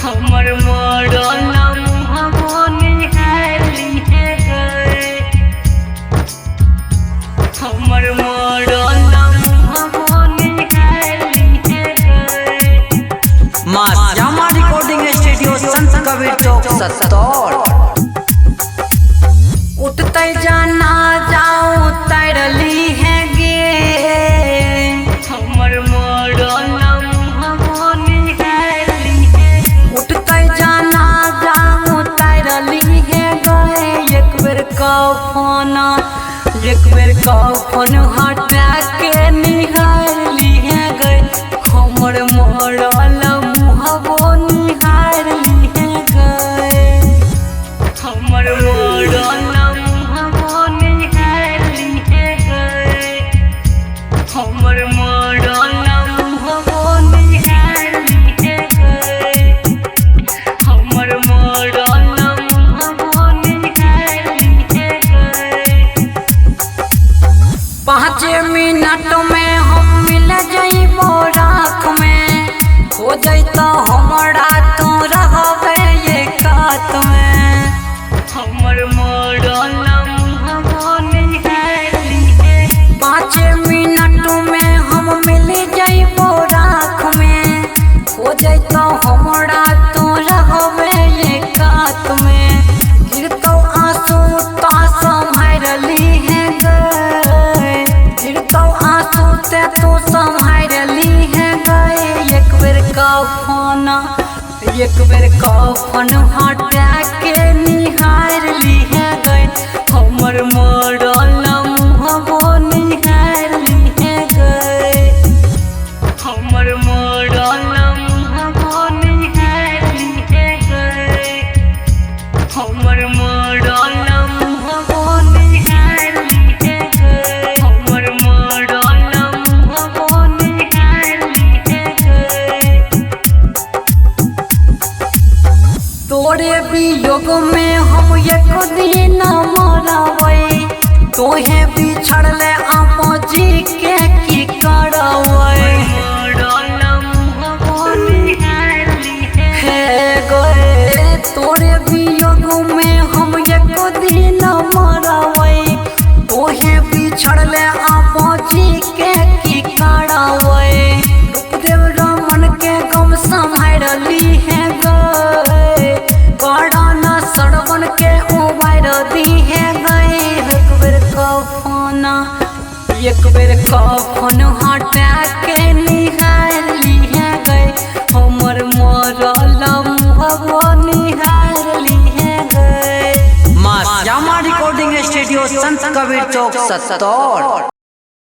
हमर मरल मुहबो निहारी है गए हमर मरल मुहबो निहारी है गए। मां श्यामा रिकॉर्डिंग स्टूडियो संत कबीर चौक सत्तौर। उठते जाना जाऊं तरली है गे हमर मरल मुहबो निहारी है। उठते जाना जाऊं तरली है गए एक बेर कफन हटा के निहारली है गए हमर मरल मुहबो निहारली है गए हमर मरल मुहबो निहारली है गए हमर मरल मुहबो निहारली है गए हमर मरल मुहबो निहारली है गए। 5 मिनट में हम मिल जइबो राख में हो जइतो हमरा तो रहबे एकात में हमर मरल मुहबो निहारली है। 5 मिनट में हम मिल जइबो राख में हो जइतो हमरा तो रहबे एकात में गिरतो आंसू तो संभारली है गए गिरतो आंसू ते तो संभारली है गए एक बेर कफन हटा के निहारली है गए हमर मरल मुहबो निहारली है गए हमर मरल मुहबो निहारली है गए हमर मरल मुहबो निहारली है गए हमर मरल मुहबो निहारली है गए। तोरे वियोग में हम एक दिन मरबै तोहे बिछड़ले आपो जी के की करबै मरल मुहबो निहारली है गए तोरे वियोग में हम एक दिन मरबै तोहे बिछड़ले आपो जी के की करबै रूपदेव रमन के गम संभारली है गए गड़न सरवन के उबार दी है गए एक बेर कफन हटा के निहारली है गए हमर मरल मुहबो निहारली है गए। मां श्यामा रिकॉर्डिंग स्टूडियो संत कबीर चौक सत्तौर।